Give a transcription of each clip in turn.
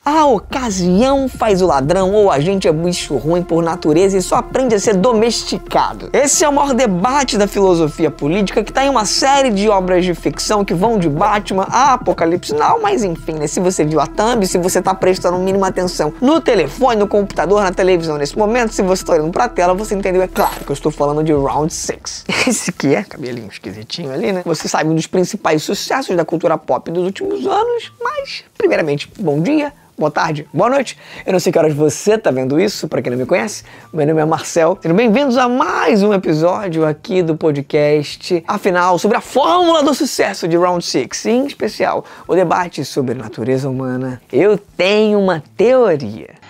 A ocasião faz o ladrão, ou a gente é bicho ruim por natureza e só aprende a ser domesticado. Esse é o maior debate da filosofia política que tá em uma série de obras de ficção que vão de Batman a Apocalipse Now, mas enfim, né? Se você viu a thumb, se você tá prestando mínima atenção no telefone, no computador, na televisão nesse momento, se você tá olhando pra tela, você entendeu, é claro que eu estou falando de Round 6. Esse que é, cabelinho esquisitinho ali, né? Você sabe um dos principais sucessos da cultura pop dos últimos anos, mas, primeiramente, bom dia, boa tarde, boa noite. Eu não sei que horas você tá vendo isso, pra quem não me conhece. Meu nome é Marcel. Sejam bem-vindos a mais um episódio aqui do podcast. Afinal, sobre a fórmula do sucesso de Round 6, em especial, o debate sobre natureza humana. Eu tenho uma teoria.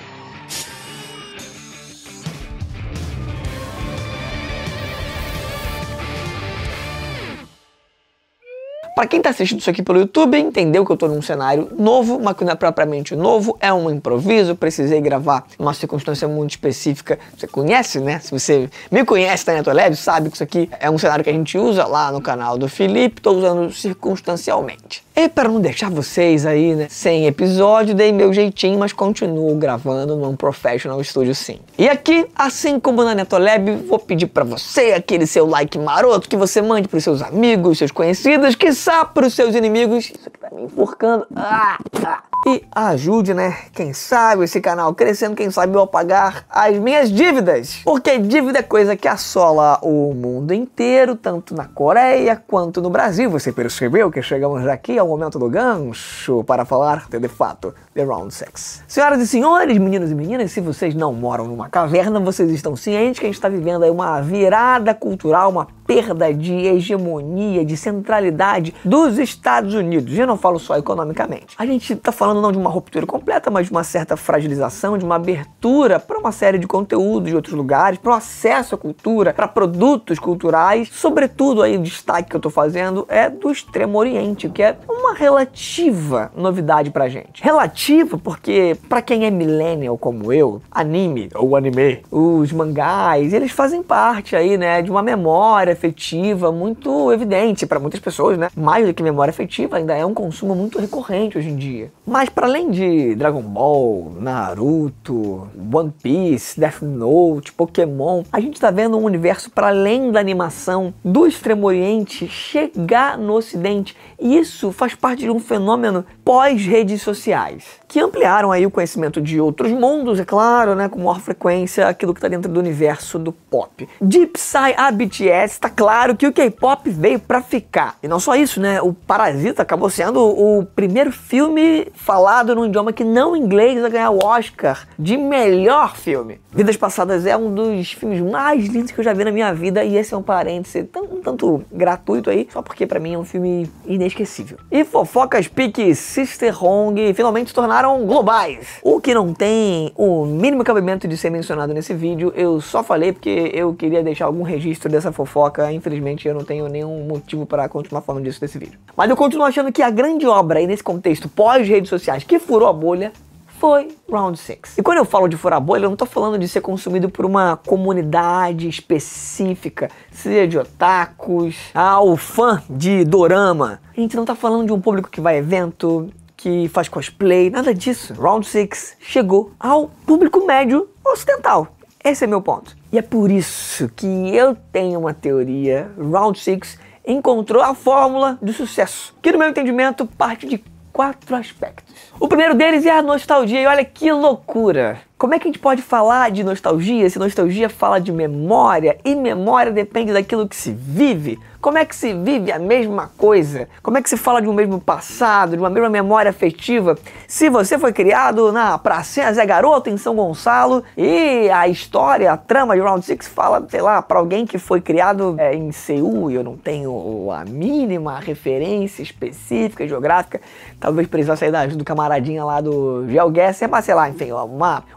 Pra quem tá assistindo isso aqui pelo YouTube, entendeu que eu tô num cenário novo, mas que não é propriamente novo, é um improviso, precisei gravar uma circunstância muito específica. Você conhece, né? Se você me conhece, tá na Netolab, sabe que isso aqui é um cenário que a gente usa lá no canal do Felipe, tô usando circunstancialmente. E para não deixar vocês aí, né, sem episódio, dei meu jeitinho, mas continuo gravando num professional studio sim. E aqui, assim como na Netolab, vou pedir para você aquele seu like maroto que você mande pros seus amigos, seus conhecidos, quiçá pros seus inimigos. Isso aqui tá me enforcando. E ajude, né? Quem sabe esse canal crescendo, quem sabe eu pagar as minhas dívidas. Porque dívida é coisa que assola o mundo inteiro, tanto na Coreia quanto no Brasil. Você percebeu que chegamos aqui ao momento do gancho para falar de fato The Round 6. Senhoras e senhores, meninos e meninas, se vocês não moram numa caverna, vocês estão cientes que a gente está vivendo aí uma virada cultural, uma perda de hegemonia, de centralidade dos Estados Unidos. E eu não falo só economicamente. A gente está falando não de uma ruptura completa, mas de uma certa fragilização, de uma abertura para uma série de conteúdos de outros lugares, para o acesso à cultura, para produtos culturais. Sobretudo aí o destaque que eu estou fazendo é do Extremo Oriente, que é uma relativa novidade pra gente. Relativa porque, para quem é millennial como eu, anime ou anime, os mangás, eles fazem parte aí, né, de uma memória afetiva muito evidente para muitas pessoas, né? Mais do que memória afetiva, ainda é um consumo muito recorrente hoje em dia. Mas para além de Dragon Ball, Naruto, One Piece, Death Note, Pokémon, a gente tá vendo um universo para além da animação do Extremo Oriente chegar no Ocidente. E isso faz parte de um fenômeno pós-redes sociais, que ampliaram aí o conhecimento de outros mundos, é claro, né, com maior frequência aquilo que está dentro do universo do pop. De Psy a BTS, tá claro que o K-pop veio pra ficar. E não só isso, né, o Parasita acabou sendo o primeiro filme falado num idioma que não inglês a ganhar o Oscar de melhor filme. Vidas Passadas é um dos filmes mais lindos que eu já vi na minha vida, e esse é um parêntese tanto gratuito aí, só porque pra mim é um filme inesquecível. E fofocas pique Sister Hong finalmente se tornaram globais. O que não tem o mínimo cabimento de ser mencionado nesse vídeo, eu só falei porque eu queria deixar algum registro dessa fofoca. Infelizmente eu não tenho nenhum motivo para continuar falando disso nesse vídeo. Mas eu continuo achando que a grande obra aí nesse contexto pós-redes sociais que furou a bolha foi Round 6. E quando eu falo de furar a bolha, eu não tô falando de ser consumido por uma comunidade específica, seja de otakus, ao fã de dorama. A gente não tá falando de um público que vai a evento, que faz cosplay, nada disso. Round 6 chegou ao público médio ocidental. Esse é meu ponto. E é por isso que eu tenho uma teoria. Round 6 encontrou a fórmula do sucesso, que no meu entendimento parte de 4 aspectos. O primeiro deles é a nostalgia, e olha que loucura! Como é que a gente pode falar de nostalgia se nostalgia fala de memória, e memória depende daquilo que se vive? Como é que se vive a mesma coisa? Como é que se fala de um mesmo passado, de uma mesma memória afetiva? Se você foi criado na Pracinha Zé Garoto, em São Gonçalo, e a história, a trama de Round 6 fala, sei lá, para alguém que foi criado em Seul, e eu não tenho a mínima referência específica, geográfica, talvez precisasse sair da ajuda do camaradinha lá do GeoGuessr, mas sei lá, enfim,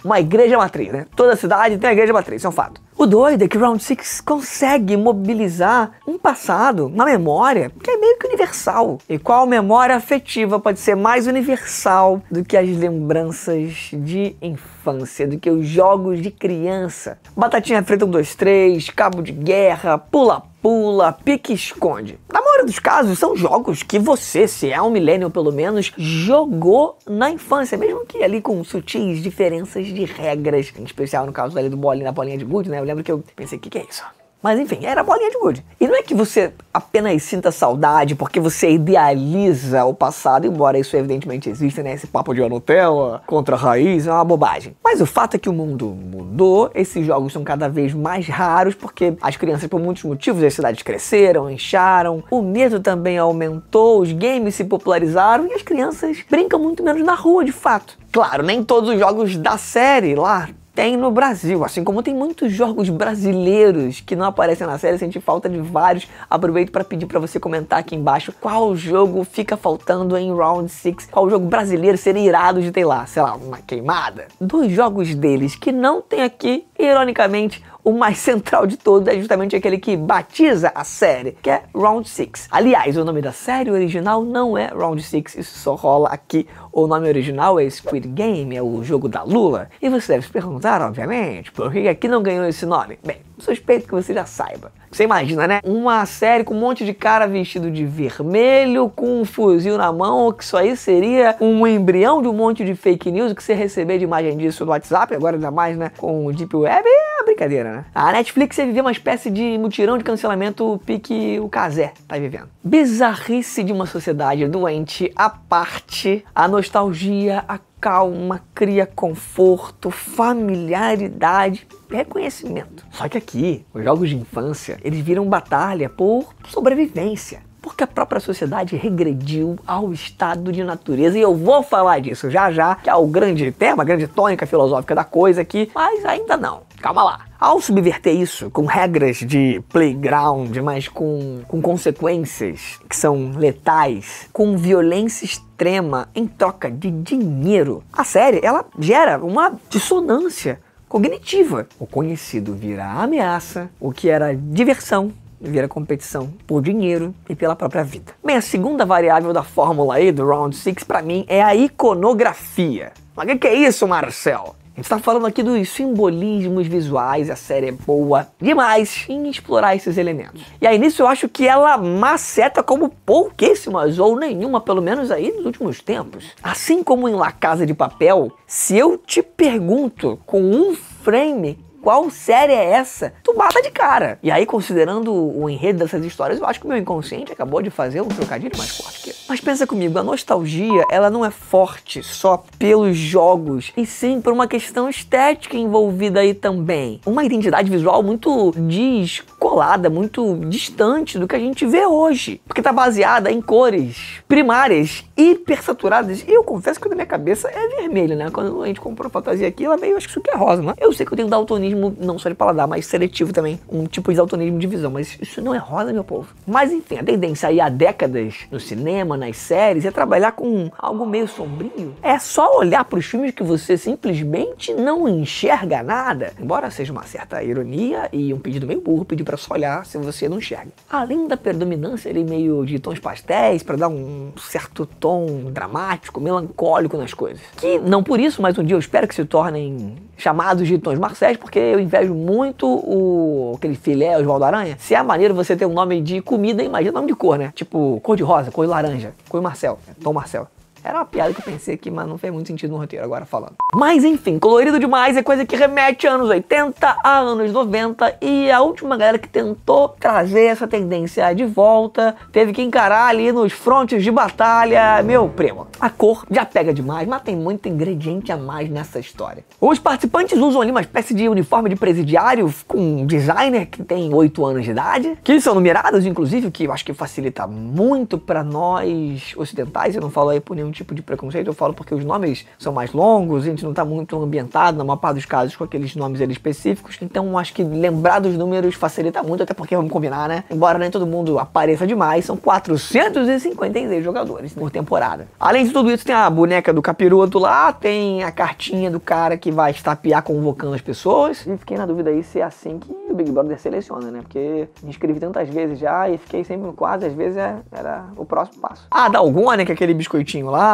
uma igreja matriz, né? Toda cidade tem uma igreja matriz, isso é um fato. O doido é que Round 6 consegue mobilizar um passado, uma memória, que é meio que universal. E qual memória afetiva pode ser mais universal do que as lembranças de infância, do que os jogos de criança? Batatinha frita 1, 2, 3, cabo de guerra, pula-pula, pique-esconde. Dá maioria dos casos são jogos que você, se é um millennial pelo menos, jogou na infância, mesmo que ali com sutis diferenças de regras, em especial no caso ali da bolinha de gude, né? Eu lembro que eu pensei, o que é isso? Mas enfim, era bolinha de gude. E não é que você apenas sinta saudade porque você idealiza o passado, embora isso evidentemente exista, né? Esse papo de Nutella contra a raiz é uma bobagem. Mas o fato é que o mundo mudou, esses jogos são cada vez mais raros porque as crianças, por muitos motivos, as cidades cresceram, incharam, o medo também aumentou, os games se popularizaram e as crianças brincam muito menos na rua, de fato. Claro, nem todos os jogos da série lá tem no Brasil, assim como tem muitos jogos brasileiros que não aparecem na série, senti falta de vários. Aproveito para pedir para você comentar aqui embaixo qual jogo fica faltando em Round 6, qual jogo brasileiro seria irado de ter lá, sei lá, uma queimada. Dos jogos deles que não tem aqui, ironicamente, o mais central de todos é justamente aquele que batiza a série, que é Round 6. Aliás, o nome da série original não é Round 6, isso só rola aqui. O nome original é Squid Game, é o jogo da Lula. E você deve se perguntar, obviamente, por que aqui não ganhou esse nome? Bem, suspeito que você já saiba. Você imagina, né? Uma série com um monte de cara vestido de vermelho, com um fuzil na mão, que isso aí seria um embrião de um monte de fake news que você receber de imagem disso no WhatsApp, agora ainda mais, né? Com o Deep Web, é brincadeira, né? A Netflix ia viver uma espécie de mutirão de cancelamento pique o Cazé tá vivendo. Bizarrice de uma sociedade doente à parte, a nostalgia, a calma, cria conforto, familiaridade, reconhecimento. Só que aqui, os jogos de infância, eles viram batalha por sobrevivência. Porque a própria sociedade regrediu ao estado de natureza. E eu vou falar disso já já, que é o grande tema, a grande tônica filosófica da coisa aqui, mas ainda não. Calma lá. Ao subverter isso com regras de playground, mas com consequências que são letais, com violência extrema em troca de dinheiro, a série, ela gera uma dissonância cognitiva. O conhecido vira ameaça, o que era diversão vira competição por dinheiro e pela própria vida. Bem, a segunda variável da fórmula aí do Round 6 pra mim é a iconografia. Mas o que é isso, Marcel? A gente tá falando aqui dos simbolismos visuais, a série é boa demais em explorar esses elementos. E aí nisso eu acho que ela maceta como pouquíssimas, ou nenhuma, pelo menos aí nos últimos tempos. Assim como em La Casa de Papel, se eu te pergunto com um frame qual série é essa, tu bata de cara. E aí, considerando o enredo dessas histórias, eu acho que o meu inconsciente acabou de fazer um trocadilho mais forte que eu. Mas pensa comigo, a nostalgia, ela não é forte só pelos jogos, e sim por uma questão estética envolvida aí também. Uma identidade visual muito descolada, muito distante do que a gente vê hoje. Porque tá baseada em cores primárias, hipersaturadas. E eu confesso que na minha cabeça é vermelho, né? Quando a gente comprou a fantasia aqui, ela veio, acho que super rosa, né? Eu sei que eu tenho daltonismo não só de paladar, mas seletivo também, um tipo de daltonismo de visão, mas isso não é rosa, meu povo. Mas enfim, a tendência aí há décadas no cinema, nas séries, é trabalhar com algo meio sombrio. É só olhar para os filmes que você simplesmente não enxerga nada, embora seja uma certa ironia e um pedido meio burro, pedir para só olhar se você não enxerga. Além da predominância ali meio de tons pastéis, para dar um certo tom dramático, melancólico nas coisas, que não por isso, mas um dia eu espero que se tornem chamados de tons marciais, porque eu invejo muito aquele filé Oswaldo Aranha. Se é maneiro você ter um nome de comida, imagina o nome de cor, né? Tipo, cor de rosa, cor de laranja, cor de Marcel, Tom Marcel. Era uma piada que eu pensei aqui, mas não fez muito sentido no roteiro, agora falando. Mas enfim, colorido demais é coisa que remete a anos 80, a anos 90, e a última galera que tentou trazer essa tendência de volta teve que encarar ali nos frontes de batalha, meu primo. A cor já pega demais, mas tem muito ingrediente a mais nessa história. Os participantes usam ali uma espécie de uniforme de presidiário com um designer que tem 8 anos de idade, que são numerados, inclusive, o que eu acho que facilita muito pra nós ocidentais. Eu não falo aí por nenhum tipo de preconceito, eu falo porque os nomes são mais longos, a gente não tá muito ambientado, na maior parte dos casos, com aqueles nomes ali específicos, então acho que lembrar dos números facilita muito, até porque vamos combinar, né? Embora nem todo mundo apareça demais, são 456 jogadores por temporada. Além de tudo isso, tem a boneca do capiroto lá, tem a cartinha do cara que vai estapear convocando as pessoas, e fiquei na dúvida aí se é assim que o Big Brother seleciona, né? Porque me inscrevi tantas vezes já e fiquei sempre no quadro, às vezes era o próximo passo. Ah, Dalgona, que é aquele biscoitinho lá,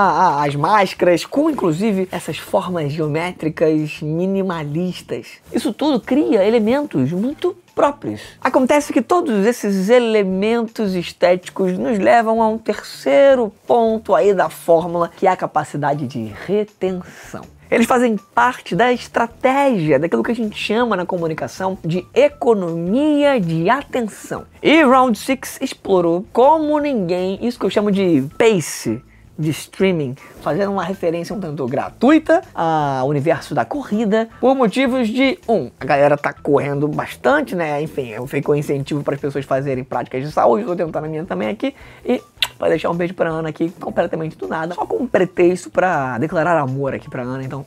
as máscaras, com inclusive essas formas geométricas minimalistas. Isso tudo cria elementos muito próprios. Acontece que todos esses elementos estéticos nos levam a um terceiro ponto aí da fórmula, que é a capacidade de retenção. Eles fazem parte da estratégia, daquilo que a gente chama na comunicação de economia de atenção. E Round 6 explorou como ninguém isso que eu chamo de pace de streaming, fazendo uma referência um tanto gratuita ao universo da corrida, por motivos de, a galera tá correndo bastante, né? Enfim, ficou incentivo para as pessoas fazerem práticas de saúde, tô tentando a minha também aqui, e vai deixar um beijo pra Ana aqui, completamente do nada, só como pretexto pra declarar amor aqui pra Ana, então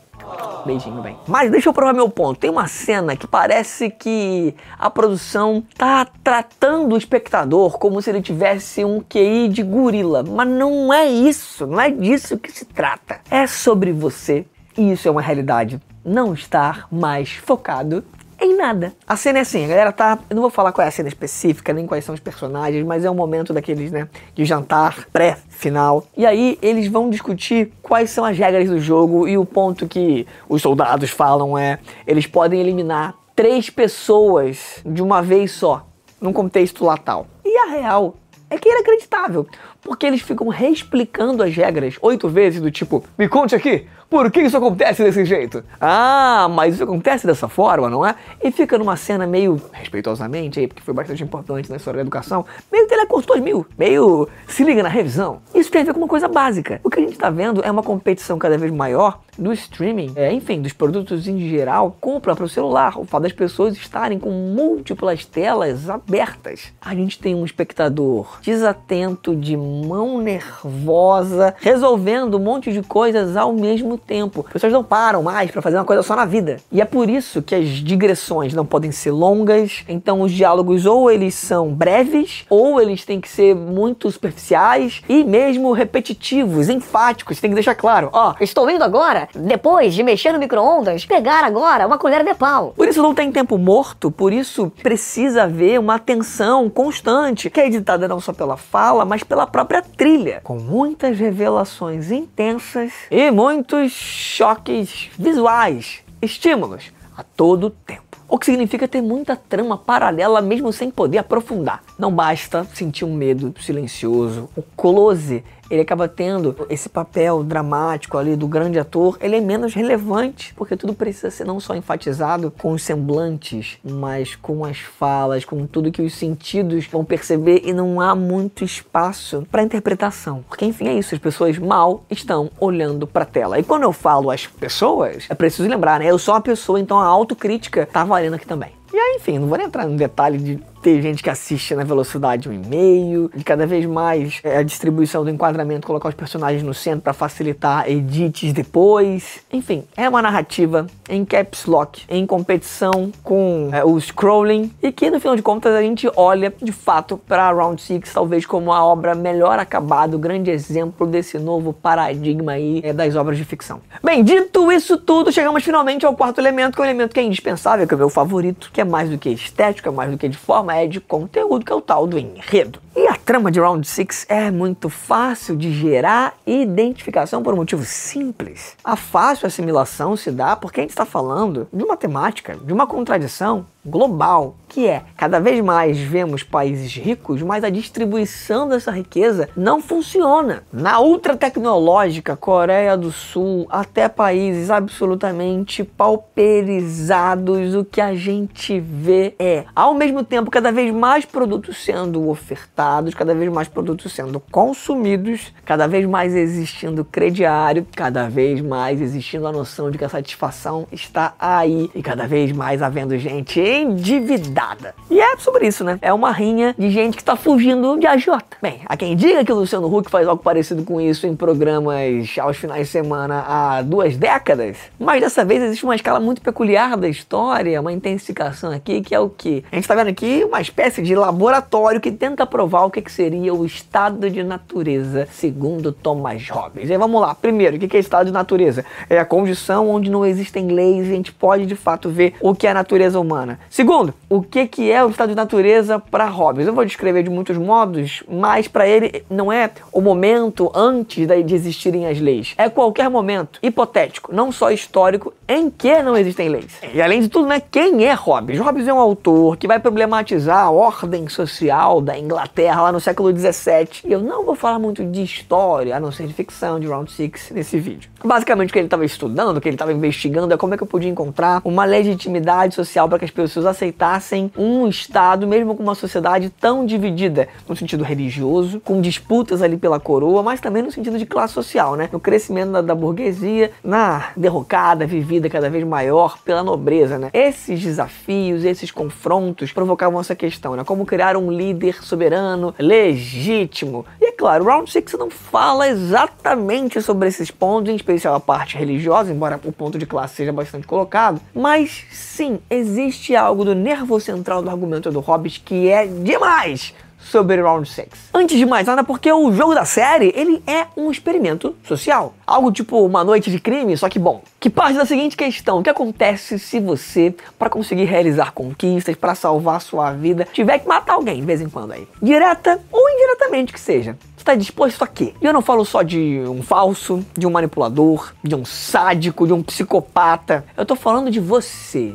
beijinho, bem. Mas deixa eu provar meu ponto. Tem uma cena que parece que a produção tá tratando o espectador como se ele tivesse um QI de gorila. Mas não é isso, não é disso que se trata. É sobre você, e isso é uma realidade, não estar mais focado em nada. A cena é assim, a galera tá... Eu não vou falar qual é a cena específica, nem quais são os personagens, mas é um momento daqueles, né, de jantar pré-final. E aí eles vão discutir quais são as regras do jogo, e o ponto que os soldados falam é... Eles podem eliminar 3 pessoas de uma vez só, num contexto latal. E a real é que é inacreditável, porque eles ficam reexplicando as regras 8 vezes, do tipo, me conte aqui, por que isso acontece desse jeito? Ah, mas isso acontece dessa forma, não é? E fica numa cena meio, respeitosamente aí, porque foi bastante importante na história da educação, meio Telecurso 2000, meio se liga na revisão. Isso tem a ver com uma coisa básica. O que a gente tá vendo é uma competição cada vez maior do streaming, enfim, dos produtos em geral, com o próprio celular. O fato das pessoas estarem com múltiplas telas abertas. A gente tem um espectador desatento, de mão nervosa, resolvendo um monte de coisas ao mesmo tempo. As pessoas não param mais para fazer uma coisa só na vida. E é por isso que as digressões não podem ser longas, então os diálogos ou eles são breves, ou eles têm que ser muito superficiais e mesmo repetitivos, enfáticos. Tem que deixar claro, estou indo agora, depois de mexer no micro-ondas, pegar agora uma colher de pau. Por isso não tem tempo morto, por isso precisa haver uma atenção constante, que é editada não só pela fala, mas pela própria trilha, com muitas revelações intensas e muitos choques visuais, estímulos a todo tempo. O que significa ter muita trama paralela mesmo sem poder aprofundar. Não basta sentir um medo silencioso. O close, ele acaba tendo esse papel dramático ali do grande ator, ele é menos relevante, porque tudo precisa ser não só enfatizado com os semblantes, mas com as falas, com tudo que os sentidos vão perceber, e não há muito espaço para interpretação. Porque enfim, é isso, as pessoas mal estão olhando para a tela. E quando eu falo as pessoas, é preciso lembrar, né? Eu sou uma pessoa, então a autocrítica tá valendo aqui também. E aí, enfim, não vou nem entrar no detalhe de ter gente que assiste na velocidade 1,5, de cada vez mais a distribuição do enquadramento, colocar os personagens no centro para facilitar edits depois. Enfim, é uma narrativa em caps lock, em competição com o scrolling, e que no final de contas a gente olha de fato para Round 6 talvez como a obra melhor acabada, o grande exemplo desse novo paradigma aí das obras de ficção. Bem, dito isso tudo, chegamos finalmente ao quarto elemento, que é um elemento que é indispensável, que é o meu favorito, que é mais do que estético, é mais do que de forma, é de conteúdo, que é o tal do enredo. E a trama de Round 6 é muito fácil de gerar identificação por um motivo simples. A fácil assimilação se dá porque a gente está falando de uma temática, de uma contradição global, que é, cada vez mais vemos países ricos, mas a distribuição dessa riqueza não funciona. Na ultra tecnológica Coreia do Sul, até países absolutamente pauperizados, o que a gente vê é, ao mesmo tempo, cada vez mais produtos sendo ofertados, cada vez mais produtos sendo consumidos, cada vez mais existindo crediário, cada vez mais existindo a noção de que a satisfação está aí, e cada vez mais havendo gente endividada. E é sobre isso, né? É uma rinha de gente que está fugindo de agiota. Bem, há quem diga que o Luciano Huck faz algo parecido com isso em programas aos finais de semana há 2 décadas, mas dessa vez existe uma escala muito peculiar da história, uma intensificação aqui, que é o que? A gente está vendo aqui uma espécie de laboratório que tenta provar o que que seria o estado de natureza segundo Thomas Hobbes. E aí, vamos lá. Primeiro, o que é estado de natureza? É a condição onde não existem leis e a gente pode de fato ver o que é a natureza humana. Segundo, o que é o estado de natureza para Hobbes? Eu vou descrever de muitos modos, mas para ele não é o momento antes de existirem as leis. É qualquer momento hipotético, não só histórico, em que não existem leis. E além de tudo, né, quem é Hobbes? Hobbes é um autor que vai problematizar a ordem social da Inglaterra lá no século XVII. E eu não vou falar muito de história, a não ser de ficção, de Round Six, nesse vídeo. Basicamente, o que ele estava estudando, o que ele estava investigando é como é que eu podia encontrar uma legitimidade social para que as pessoas aceitassem um Estado, mesmo com uma sociedade tão dividida, no sentido religioso, com disputas ali pela coroa, mas também no sentido de classe social, né? No crescimento da burguesia, na derrocada vivida cada vez maior pela nobreza, né? Esses desafios, esses confrontos provocavam essa questão, né? Como criar um líder soberano, legítimo. E é claro, o Round Six não fala exatamente sobre esses pontos, em especial a parte religiosa, embora o ponto de classe seja bastante colocado, mas sim, existe algo do nervo central do argumento do Hobbes que é demais sobre Round Six. Antes de mais nada, porque o jogo da série, ele é um experimento social. Algo tipo uma noite de crime, só que bom. Que parte da seguinte questão: o que acontece se você, para conseguir realizar conquistas, para salvar sua vida, tiver que matar alguém de vez em quando aí? Direta ou indiretamente que seja. Está disposto a quê? E eu não falo só de um falso, de um manipulador, de um sádico, de um psicopata. Eu tô falando de você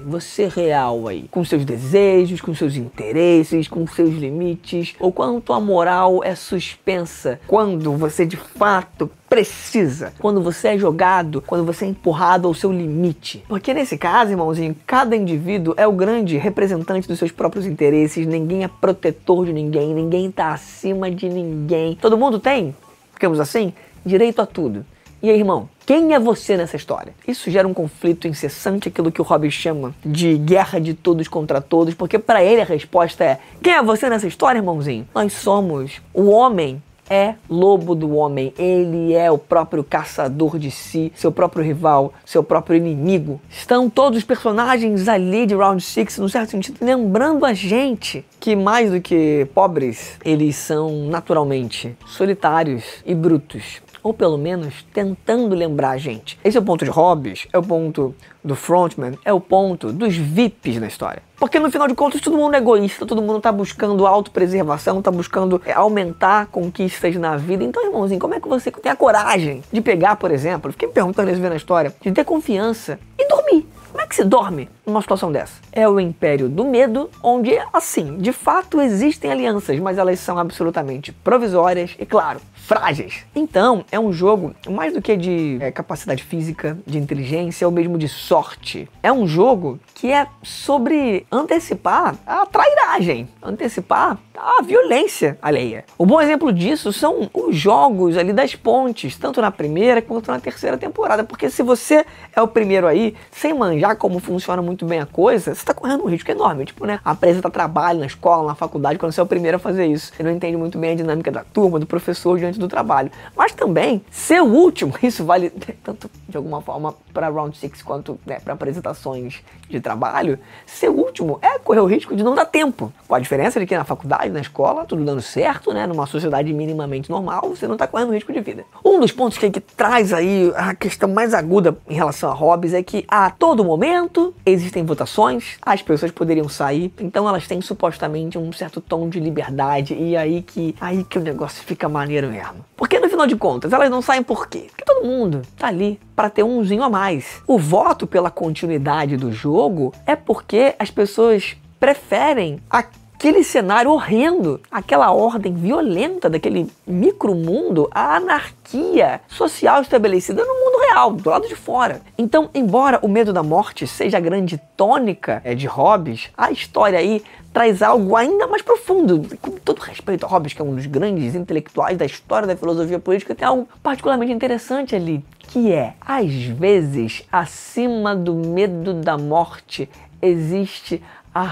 real aí, com seus desejos, com seus interesses, com seus limites, ou quanto a moral é suspensa, quando você de fato precisa, quando você é jogado, quando você é empurrado ao seu limite. Porque nesse caso, irmãozinho, cada indivíduo é o grande representante dos seus próprios interesses, ninguém é protetor de ninguém, ninguém tá acima de ninguém. Todo mundo tem, digamos assim, direito a tudo. E aí, irmão, quem é você nessa história? Isso gera um conflito incessante, aquilo que o Hobbes chama de guerra de todos contra todos, porque para ele a resposta é: quem é você nessa história, irmãozinho? Nós somos o homem. É lobo do homem, ele é o próprio caçador de si, seu próprio rival, seu próprio inimigo. Estão todos os personagens ali de Round Six, num certo sentido, lembrando a gente que mais do que pobres, eles são naturalmente solitários e brutos. Ou pelo menos tentando lembrar a gente. Esse é o ponto de Hobbes, é o ponto do Frontman, é o ponto dos VIPs na história. Porque no final de contas todo mundo é egoísta, todo mundo tá buscando autopreservação, tá buscando aumentar conquistas na vida. Então, irmãozinho, como é que você tem a coragem de pegar, por exemplo, fiquei me perguntando isso vendo a história, de ter confiança e dormir? Como é que se dorme numa situação dessa? É o império do medo, onde, assim, de fato existem alianças, mas elas são absolutamente provisórias e, claro, frágeis. Então, é um jogo mais do que de capacidade física, de inteligência ou mesmo de sorte. É um jogo que é sobre antecipar a trairagem, antecipar a violência alheia. Um bom exemplo disso são os jogos ali das pontes, tanto na primeira quanto na terceira temporada, porque se você é o primeiro aí, sem manjar como funciona muito bem a coisa, você tá correndo um risco enorme, tipo, né, apresentar trabalho na escola, na faculdade, quando você é o primeiro a fazer isso. Você não entende muito bem a dinâmica da turma, do professor diante do trabalho. Mas também, ser o último, isso vale tanto de alguma forma para Round Six quanto para apresentações de trabalho, ser o último é correr o risco de não dar tempo. Com a diferença de que na faculdade, na escola, tudo dando certo, né, numa sociedade minimamente normal, você não tá correndo risco de vida. Um dos pontos que traz aí a questão mais aguda em relação a Hobbes é que a todo momento existem votações, as pessoas poderiam sair, então elas têm supostamente um certo tom de liberdade, e aí que o negócio fica maneiro mesmo. Porque no final de contas, elas não saem por quê? Porque todo mundo tá ali para ter umzinho a mais. O voto pela continuidade do jogo é porque as pessoas preferem aquele cenário horrendo, aquela ordem violenta daquele micromundo, a anarquia social estabelecida no mundo real, do lado de fora. Então, embora o medo da morte seja a grande tônica de Hobbes, a história aí traz algo ainda mais profundo. Com todo respeito a Hobbes, que é um dos grandes intelectuais da história da filosofia política, tem algo particularmente interessante ali, que é, às vezes, acima do medo da morte, existe a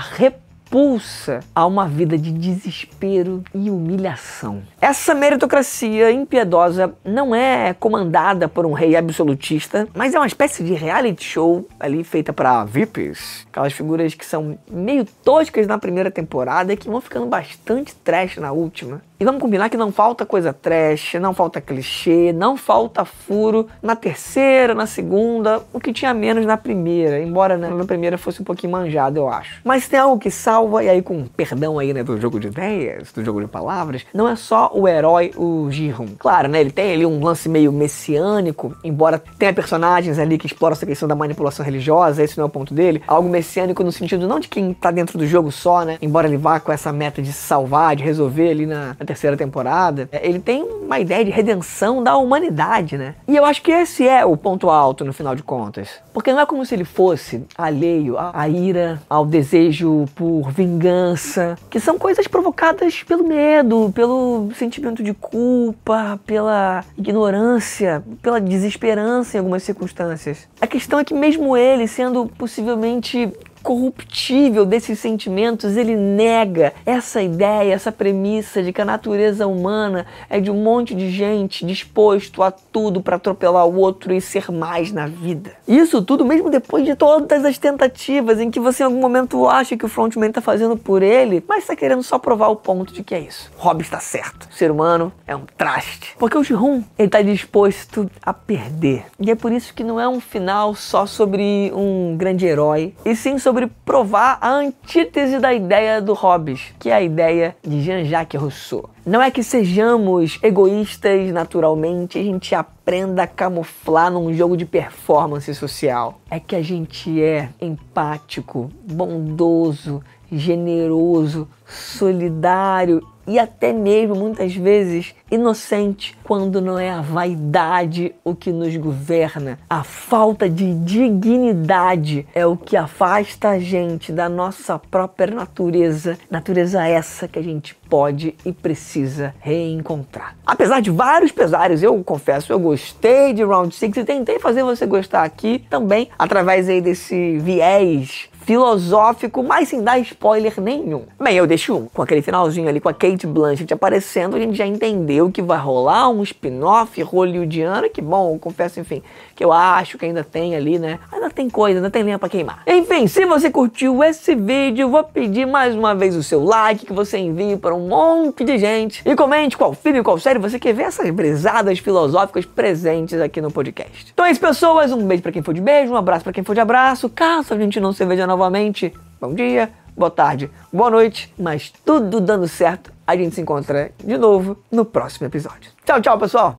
impulsa a uma vida de desespero e humilhação. Essa meritocracia impiedosa não é comandada por um rei absolutista, mas é uma espécie de reality show ali feita para VIPs, aquelas figuras que são meio toscas na primeira temporada e que vão ficando bastante trash na última. E vamos combinar que não falta coisa trash, não falta clichê, não falta furo na terceira, na segunda, o que tinha menos na primeira, embora na primeira fosse um pouquinho manjado, eu acho. Mas tem algo que salva, e aí com perdão aí, né, do jogo de ideias, do jogo de palavras, não é só o herói, o Ji-hoon. Claro, né, ele tem ali um lance meio messiânico, embora tenha personagens ali que exploram essa questão da manipulação religiosa, esse não é o ponto dele, algo messiânico no sentido não de quem tá dentro do jogo só, né, embora ele vá com essa meta de se salvar, de resolver ali na terceira temporada, ele tem uma ideia de redenção da humanidade, né? E eu acho que esse é o ponto alto no final de contas. Porque não é como se ele fosse alheio à ira, ao desejo por vingança, que são coisas provocadas pelo medo, pelo sentimento de culpa, pela ignorância, pela desesperança em algumas circunstâncias. A questão é que mesmo ele, sendo possivelmente corruptível desses sentimentos, ele nega essa ideia, essa premissa de que a natureza humana é de um monte de gente disposto a tudo para atropelar o outro e ser mais na vida. Isso tudo mesmo depois de todas as tentativas em que você em algum momento acha que o frontman tá fazendo por ele, mas tá querendo só provar o ponto de que é isso. Rob está certo. O ser humano é um traste. Porque o Ji-hoon, ele tá disposto a perder. E é por isso que não é um final só sobre um grande herói, e sim sobre provar a antítese da ideia do Hobbes, que é a ideia de Jean-Jacques Rousseau. Não é que sejamos egoístas naturalmente, a gente aprenda a camuflar num jogo de performance social. É que a gente é empático, bondoso, generoso, solidário e até mesmo, muitas vezes, inocente, quando não é a vaidade o que nos governa. A falta de dignidade é o que afasta a gente da nossa própria natureza, natureza essa que a gente pode e precisa reencontrar. Apesar de vários pesares, eu confesso, eu gostei de Round 6 e tentei fazer você gostar aqui também, através aí desse viés filosófico, mas sem dar spoiler nenhum. Bem, eu deixo com aquele finalzinho ali com a Cate Blanchett aparecendo, a gente já entendeu que vai rolar um spin-off hollywoodiano, que bom, eu confesso, enfim, que eu acho que ainda tem ali, né? Ainda tem coisa, ainda tem lenha pra queimar. Enfim, se você curtiu esse vídeo, eu vou pedir mais uma vez o seu like, que você envie para um monte de gente, e comente qual filme e qual série você quer ver essas brisadas filosóficas presentes aqui no podcast. Então é isso, pessoas, um beijo pra quem for de beijo, um abraço pra quem for de abraço, caso a gente não se veja novamente, bom dia, boa tarde, boa noite, mas tudo dando certo, a gente se encontra de novo no próximo episódio. Tchau, tchau, pessoal!